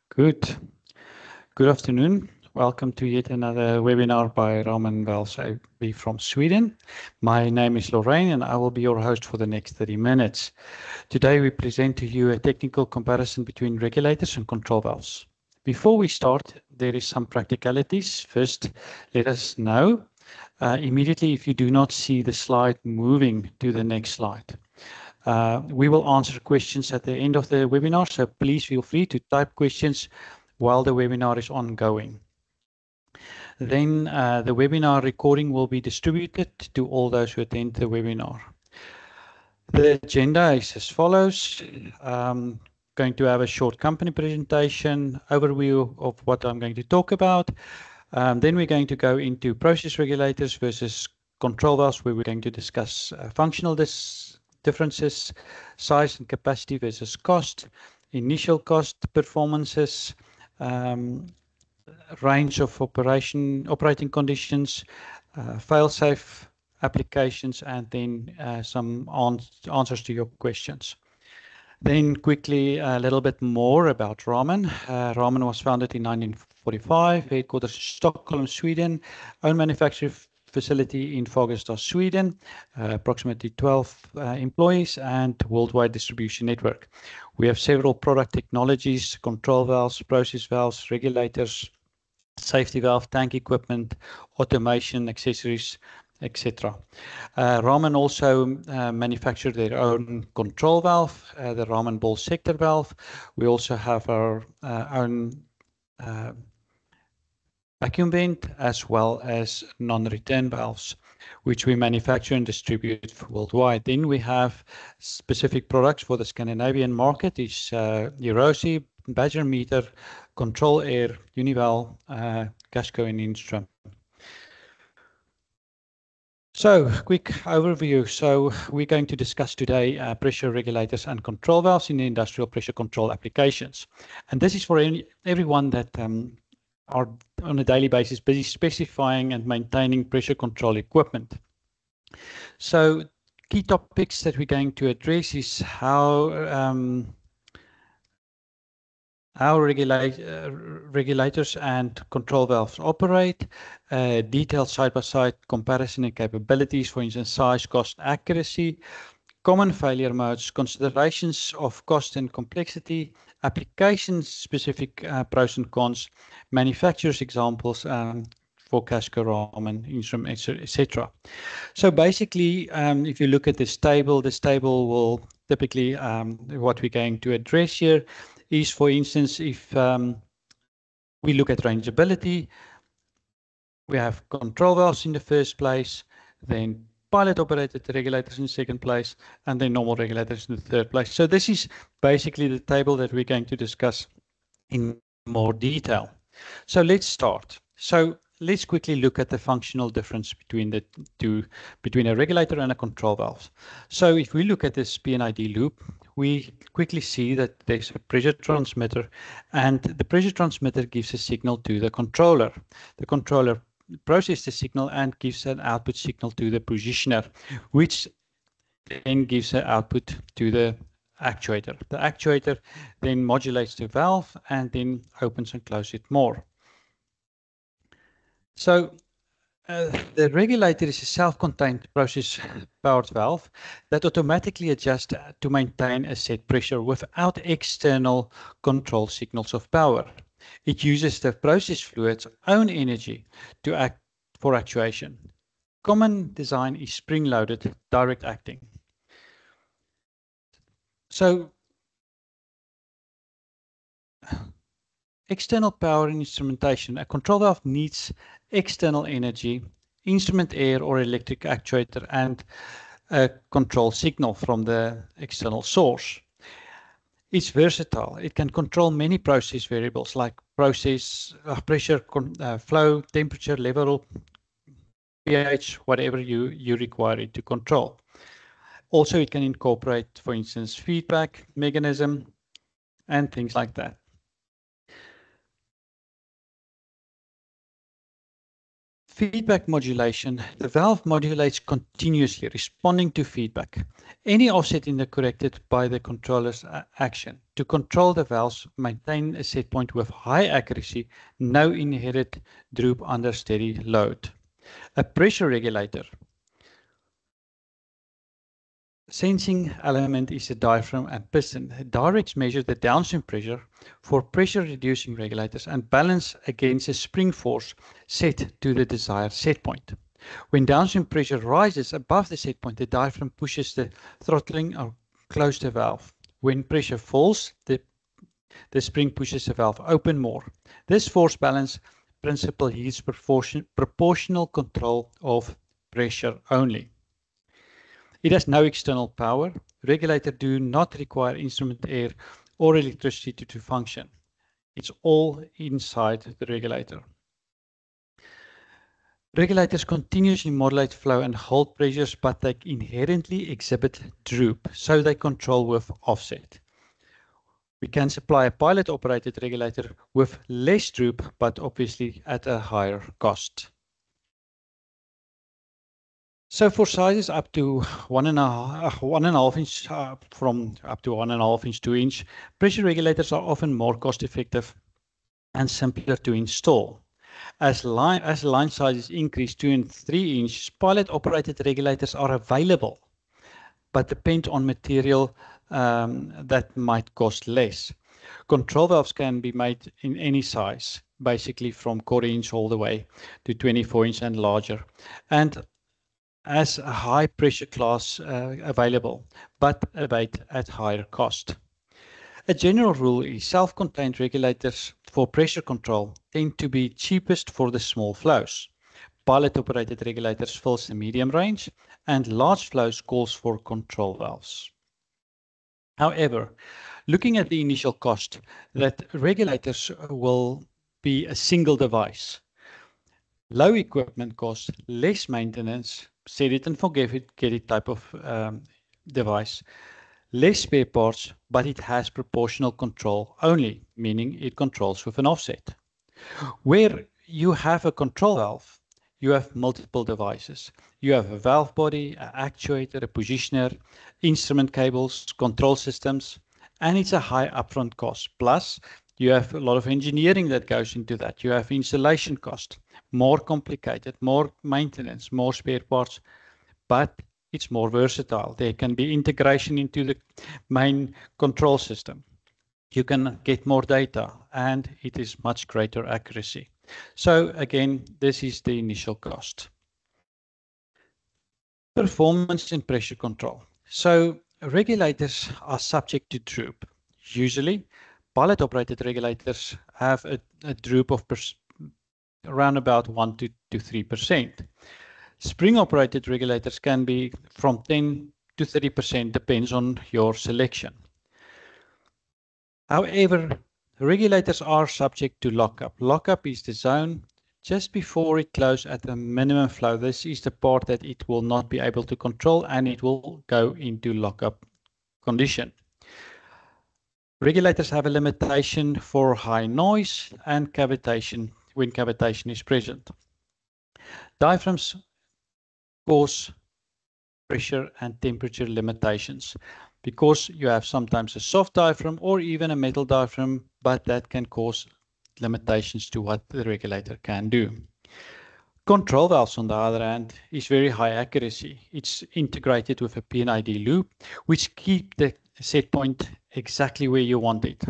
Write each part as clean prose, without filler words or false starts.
Good. Good afternoon. Welcome to yet another webinar by Raman Valsby from Sweden. My name is Lorraine and I will be your host for the next 30 minutes. Today we present to you a technical comparison between regulators and control valves. Before we start, there is some practicalities. First, let us know immediately if you do not see the slide moving to the next slide. We will answer questions at the end of the webinar, so please feel free to type questions while the webinar is ongoing. Then the webinar recording will be distributed to all those who attend the webinar. The agenda is as follows. Going to have a short company presentation, overview of what I'm going to talk about. Then we're going to go into process regulators versus control valves, where we're going to discuss functional differences, size and capacity versus cost, initial cost performances, range of operating conditions, fail-safe applications, and then some answers to your questions. Then quickly a little bit more about Raman. Raman was founded in 1945, headquarters in Stockholm, Sweden, own manufacturing facility in Fagersta, Sweden, approximately 12 employees and worldwide distribution network. We have several product technologies, control valves, process valves, regulators, safety valve, tank equipment, automation, accessories, etc. Raman also manufactured their own control valve, the Raman ball sector valve. We also have our own vacuum vent as well as non-return valves, which we manufacture and distribute worldwide. Then we have specific products for the Scandinavian market, is Erosi, Badger Meter, Control Air, Unival, Casco and Instrum. So, quick overview. So, we're going to discuss today pressure regulators and control valves in the industrial pressure control applications. And this is for everyone that are on a daily basis busy specifying and maintaining pressure control equipment. So, key topics that we're going to address is how regulators and control valves operate, detailed side-by-side comparison and capabilities, for instance, size, cost, accuracy, common failure modes, considerations of cost and complexity, application-specific pros and cons, manufacturers' examples for Casco, Raman, Instrum, etc. So basically, if you look at this table will typically, what we're going to address here is, for instance, if we look at rangeability, we have control valves in the first place, then pilot operated regulators in the second place, and then normal regulators in the third place. So this is basically the table that we're going to discuss in more detail. So let's start. So let's quickly look at the functional difference between the two, between a regulator and a control valve. So if we look at this PNID loop, we quickly see that there's a pressure transmitter, and the pressure transmitter gives a signal to the controller. The controller processes the signal and gives an output signal to the positioner, which then gives an output to the actuator. The actuator then modulates the valve and then opens and closes it more. So the regulator is a self-contained process-powered valve that automatically adjusts to maintain a set pressure without external control signals of power. It uses the process fluid's own energy to act for actuation. Common design is spring-loaded direct acting. So external power and instrumentation. A control valve needs external energy, instrument air or electric actuator, and a control signal from the external source. It's versatile. It can control many process variables like process, pressure, flow, temperature, level, pH, whatever you require it to control. Also, it can incorporate, for instance, feedback mechanism and things like that. Feedback modulation. The valve modulates continuously, responding to feedback. Any offset in the corrected by the controller's action. To control the valves, maintain a set point with high accuracy, no inherent droop under steady load. A pressure regulator. Sensing element is a diaphragm and piston. Directs measure the downstream pressure for pressure reducing regulators and balance against a spring force set to the desired set point. When downstream pressure rises above the set point, the diaphragm pushes the throttling or close the valve. When pressure falls, the spring pushes the valve open more. This force balance principle yields proportional control of pressure only. It has no external power. Regulators do not require instrument air or electricity to function. It's all inside the regulator. Regulators continuously modulate flow and hold pressures, but they inherently exhibit droop, so they control with offset. We can supply a pilot-operated regulator with less droop, but obviously at a higher cost. So for sizes up to 1.5 inch, from up to 1.5 inch, 2 inch, pressure regulators are often more cost effective and simpler to install. As line sizes increase 2 and 3 inch, pilot operated regulators are available, but depend on material that might cost less. Control valves can be made in any size, basically from 1/4 inch all the way to 24 inch and larger. And as a high pressure class available, but at higher cost. A general rule is self-contained regulators for pressure control tend to be cheapest for the small flows. Pilot-operated regulators fills the medium range, and large flows calls for control valves. However, looking at the initial cost, that regulators will be a single device. Low equipment cost, less maintenance, set it and forget it, get it type of device. Less spare parts, but it has proportional control only, meaning it controls with an offset. Where you have a control valve, you have multiple devices. You have a valve body, an actuator, a positioner, instrument cables, control systems, and it's a high upfront cost. Plus, you have a lot of engineering that goes into that. You have installation cost, more complicated, more maintenance, more spare parts, but it's more versatile. There can be integration into the main control system. You can get more data, and it is much greater accuracy. So again, this is the initial cost. Performance and pressure control. So regulators are subject to droop. Usually, pilot-operated regulators have a droop of around about 1 to 3%. Spring-operated regulators can be from 10 to 30%, depends on your selection. However, regulators are subject to lockup. Lockup is the zone just before it closes at the minimum flow. This is the part that it will not be able to control, and it will go into lockup condition. Regulators have a limitation for high noise and cavitation when cavitation is present. Diaphragms cause pressure and temperature limitations because you have sometimes a soft diaphragm or even a metal diaphragm, but that can cause limitations to what the regulator can do. Control valves, on the other hand, is very high accuracy. It's integrated with a PNID loop, which keep the set point exactly where you want it.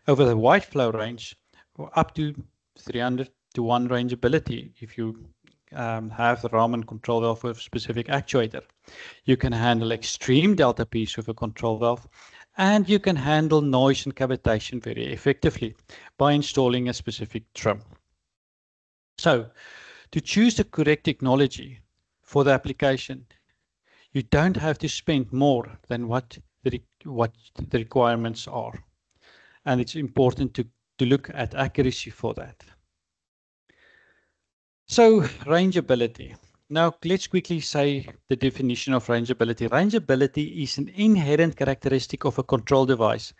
Over the wide flow range, or up to 300 to 1 rangeability, if you have the Raman control valve with a specific actuator. You can handle extreme delta P's with a control valve, and you can handle noise and cavitation very effectively by installing a specific trim. So, to choose the correct technology for the application, you don't have to spend more than what the requirements are. And it's important to look at accuracy for that. So, rangeability. Now, let's quickly say the definition of rangeability. Rangeability is an inherent characteristic of a control device,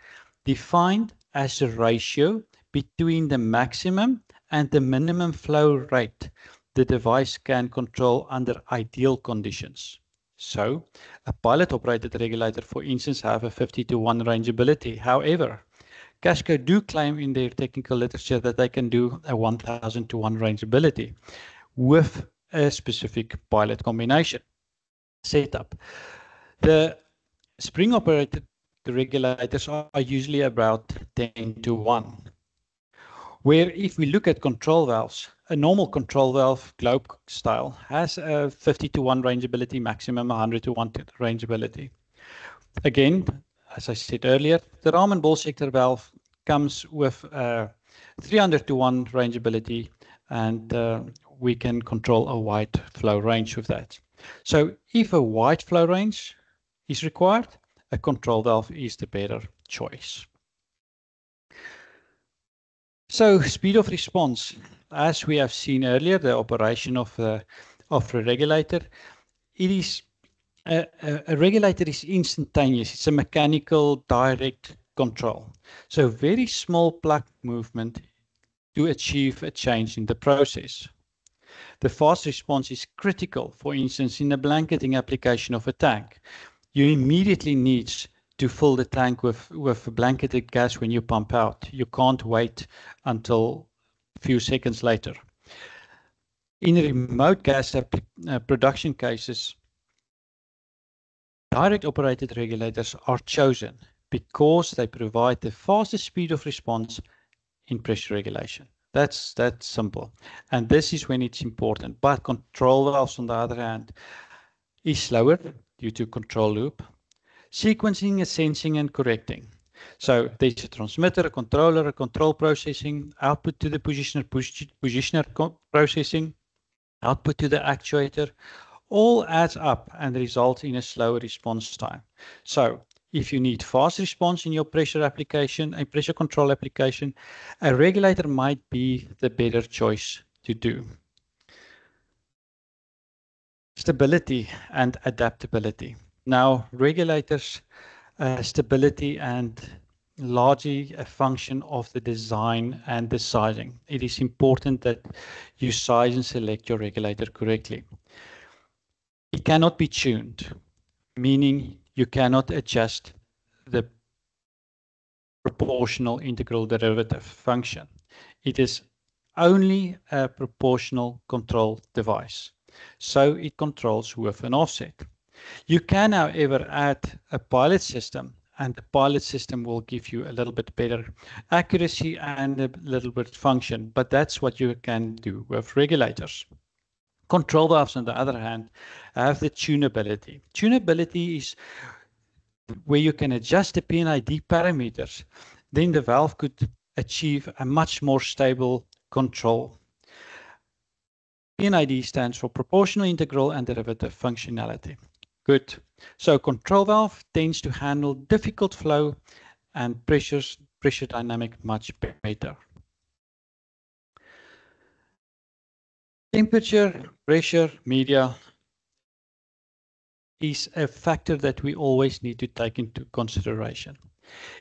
defined as a ratio between the maximum and the minimum flow rate the device can control under ideal conditions. So, a pilot-operated regulator, for instance, have a 50-to-1 rangeability. However, Casco do claim in their technical literature that they can do a 1000-to-1 rangeability with a specific pilot combination setup. The spring-operated regulators are usually about 10-to-1. Where if we look at control valves, a normal control valve, globe style, has a 50-to-1 rangeability, maximum 100-to-1 rangeability. Again, as I said earlier, the Raman ball sector valve comes with a 300-to-1 rangeability, and we can control a wide flow range with that. So if a wide flow range is required, a control valve is the better choice. So speed of response, as we have seen earlier, the operation of the regulator, it is a regulator is instantaneous. It's a mechanical direct control. So very small plug movement to achieve a change in the process. The fast response is critical, for instance, in the blanketing application of a tank. You immediately need to fill the tank with blanketed gas when you pump out. You can't wait until a few seconds later. In remote gas production cases, direct operated regulators are chosen because they provide the fastest speed of response in pressure regulation. That's simple. And this is when it's important. But control valves, on the other hand, is slower due to control loop. Sequencing, sensing, and correcting. So there's a transmitter, a controller, a control processing, output to the positioner, positioner processing, output to the actuator, all adds up and results in a slower response time. So if you need fast response in your pressure application, a pressure control application, a regulator might be the better choice to do. Stability and adaptability. Now, regulators, stability and largely a function of the design and the sizing. It is important that you size and select your regulator correctly. It cannot be tuned, meaning you cannot adjust the proportional integral derivative function. It is only a proportional control device, so it controls with an offset. You can, however, add a pilot system, and the pilot system will give you a little bit better accuracy and a little bit function, but that's what you can do with regulators. Control valves, on the other hand, have the tunability. Tunability is where you can adjust the PNID parameters, then the valve could achieve a much more stable control. PNID stands for proportional integral and derivative functionality. Good. So control valve tends to handle difficult flow and pressure dynamic much better. Temperature, pressure, media is a factor that we always need to take into consideration.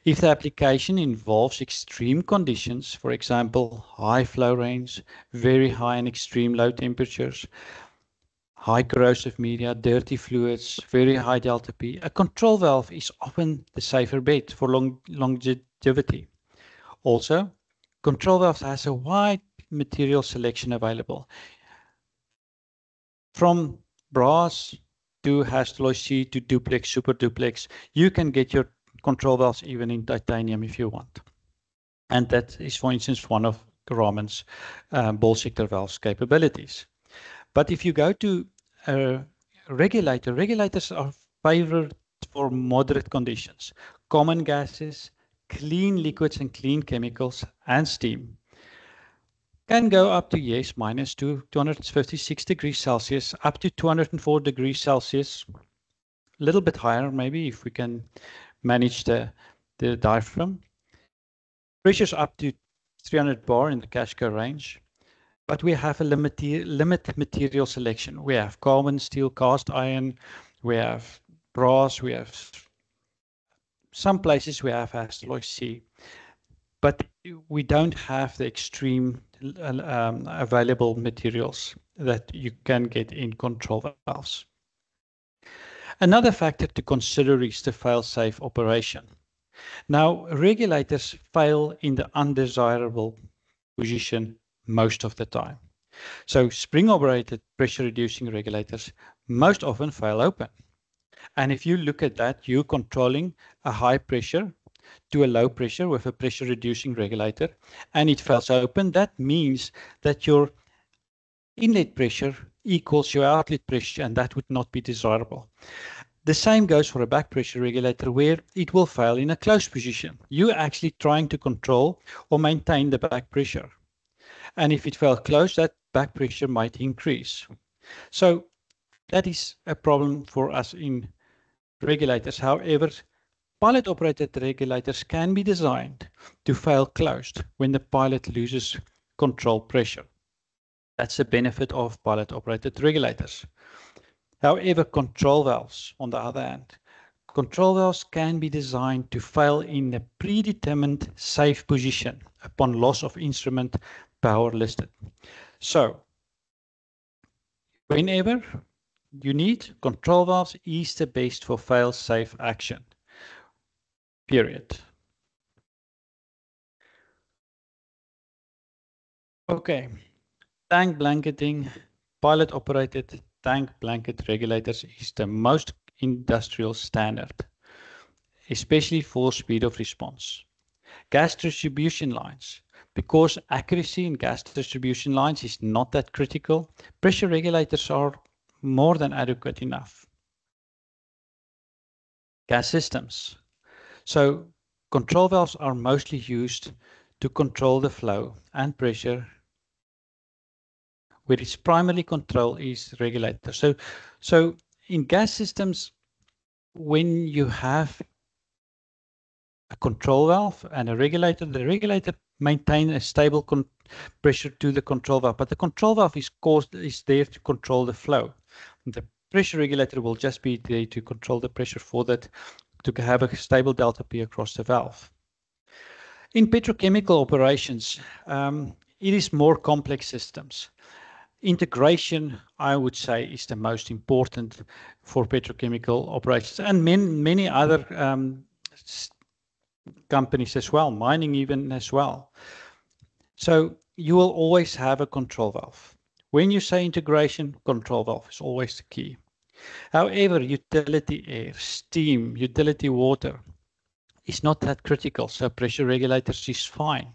If the application involves extreme conditions, for example, high flow range, very high and extreme low temperatures, high corrosive media, dirty fluids, very high delta P, a control valve is often the safer bet for longevity. Also, control valves has a wide material selection available. From brass to Hastelloy C to duplex, super duplex, you can get your control valves even in titanium if you want. And that is, for instance, one of Raman's ball sector valves capabilities. But if you go to a regulator, regulators are favored for moderate conditions, common gases, clean liquids and clean chemicals, and steam. Can go up to, yes, minus 256 degrees Celsius, up to 204 degrees Celsius, a little bit higher maybe if we can manage the diaphragm. Pressures up to 300 bar in the Casco range. But we have a limit material selection. We have carbon, steel, cast iron, we have brass, we have some places we have Hastelloy C. But we don't have the extreme available materials that you can get in control valves. Another factor to consider is the fail-safe operation. Now, regulators fail in the undesirable position most of the time. So spring-operated pressure-reducing regulators most often fail open. And if you look at that, you're controlling a high pressure to a low pressure with a pressure-reducing regulator, and it fails open. That means that your inlet pressure equals your outlet pressure, and that would not be desirable. The same goes for a back pressure regulator, where it will fail in a closed position. You're actually trying to control or maintain the back pressure. And if it fails closed, that back pressure might increase. So that is a problem for us in regulators. However, pilot-operated regulators can be designed to fail closed when the pilot loses control pressure. That's the benefit of pilot-operated regulators. However, control valves, on the other hand, control valves can be designed to fail in a predetermined safe position upon loss of instrument power listed. So, whenever you need, control valves is the best for fail-safe action. Period. Okay, tank blanketing, pilot-operated tank blanket regulators is the most industrial standard, especially for speed of response. Gas distribution lines, because accuracy in gas distribution lines is not that critical, pressure regulators are more than adequate enough. Gas systems. So control valves are mostly used to control the flow and pressure, where its primary control is regulator. So in gas systems, when you have a control valve and a regulator, the regulator maintains a stable pressure to the control valve, but the control valve is there to control the flow. The pressure regulator will just be there to control the pressure for that, to have a stable delta P across the valve. In petrochemical operations, it is more complex systems. Integration, I would say, is the most important for petrochemical operations, and many other companies as well, mining even as well. So you will always have a control valve. When you say integration, control valve is always the key. However, utility air, steam, utility water is not that critical, so pressure regulators is fine.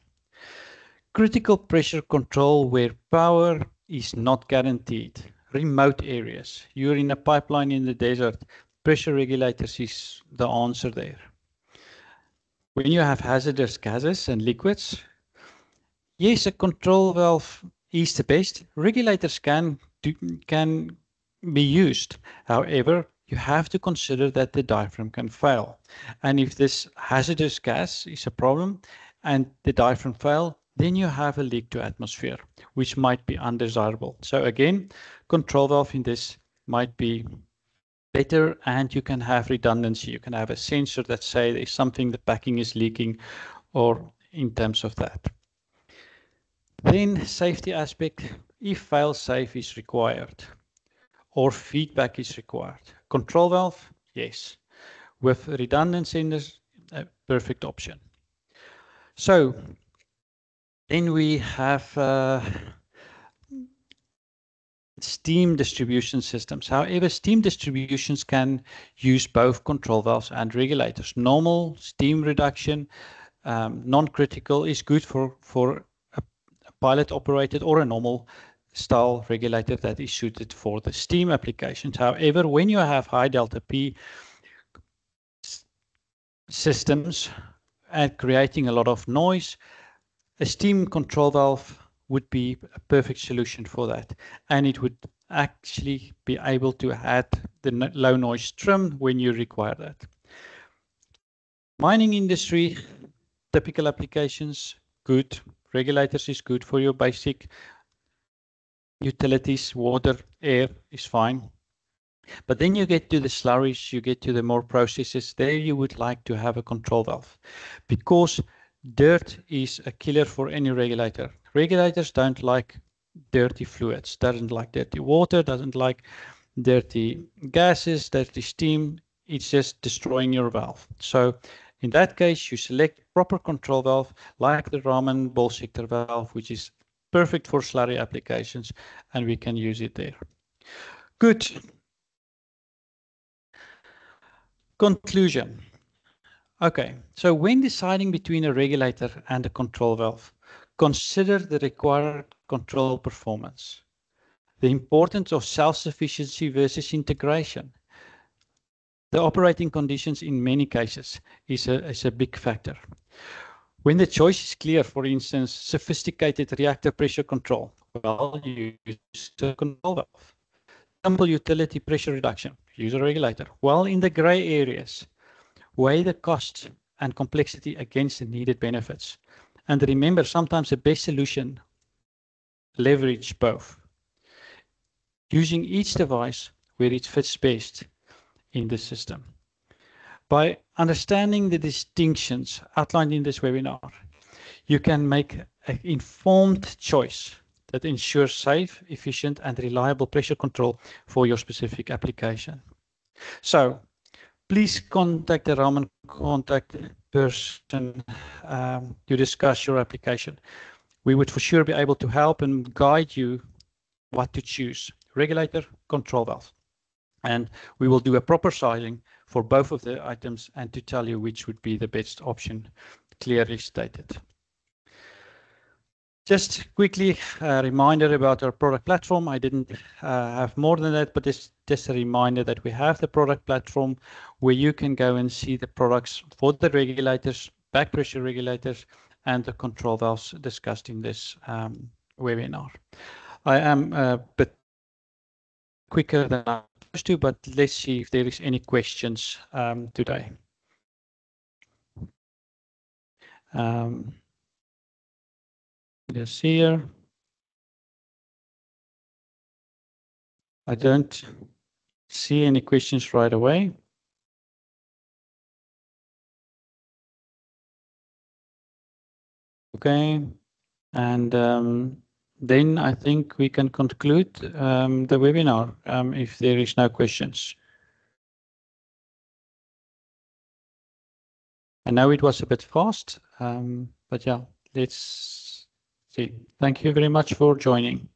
Critical pressure control where power is not guaranteed. Remote areas. You're in a pipeline in the desert, pressure regulators is the answer there. When you have hazardous gases and liquids, yes, a control valve is the best. Regulators can be used. However, you have to consider that the diaphragm can fail. And if this hazardous gas is a problem and the diaphragm fail, then you have a leak to atmosphere, which might be undesirable. So again, control valve in this might be better, and you can have redundancy. You can have a sensor that say there's something, the packing is leaking, or in terms of that. Then safety aspect, if fail safe is required or feedback is required. Control valve, yes. With redundant senders, a perfect option. So then we have steam distribution systems. However, steam distributions can use both control valves and regulators. Normal steam reduction, non-critical, is good for a pilot-operated or a normal style regulator that is suited for the steam applications. However, when you have high delta P systems and creating a lot of noise, a steam control valve would be a perfect solution for that. And it would actually be able to add the low noise trim when you require that. Mining industry, typical applications, good. Regulators is good for your basic utilities, water, air is fine. But then you get to the slurries, you get to the more processes, there you would like to have a control valve, because Dirt is a killer for any regulator. Regulators don't like dirty fluids, doesn't like dirty water, doesn't like dirty gases, dirty steam. It's just destroying your valve. So in that case, you select proper control valve like the Raman ball sector valve, which is perfect for slurry applications, and we can use it there. Good. Conclusion. Okay, so when deciding between a regulator and a control valve, consider the required control performance, the importance of self-sufficiency versus integration. The operating conditions in many cases is a big factor. When the choice is clear, for instance, sophisticated reactor pressure control, well, you use a control valve. Simple utility pressure reduction, use a regulator. Well, in the gray areas, weigh the cost and complexity against the needed benefits. And remember, sometimes the best solution, leverage both. Using each device where it fits best in the system. By understanding the distinctions outlined in this webinar, you can make an informed choice that ensures safe, efficient, and reliable pressure control for your specific application. So, please contact the Raman contact person to discuss your application. We would for sure be able to help and guide you what to choose, regulator, control valve. And we will do a proper sizing for both of the items and to tell you which would be the best option, clearly stated. Just quickly, a reminder about our product platform. I didn't have more than that, but it's just a reminder that we have the product platform where you can go and see the products for the regulators, back pressure regulators, and the control valves discussed in this webinar. I am a bit quicker than I was to, but let's see if there is any questions today. Yes, here. I don't see any questions right away. Okay, and then I think we can conclude the webinar if there is no questions. I know it was a bit fast, but yeah, let's see. Thank you very much for joining.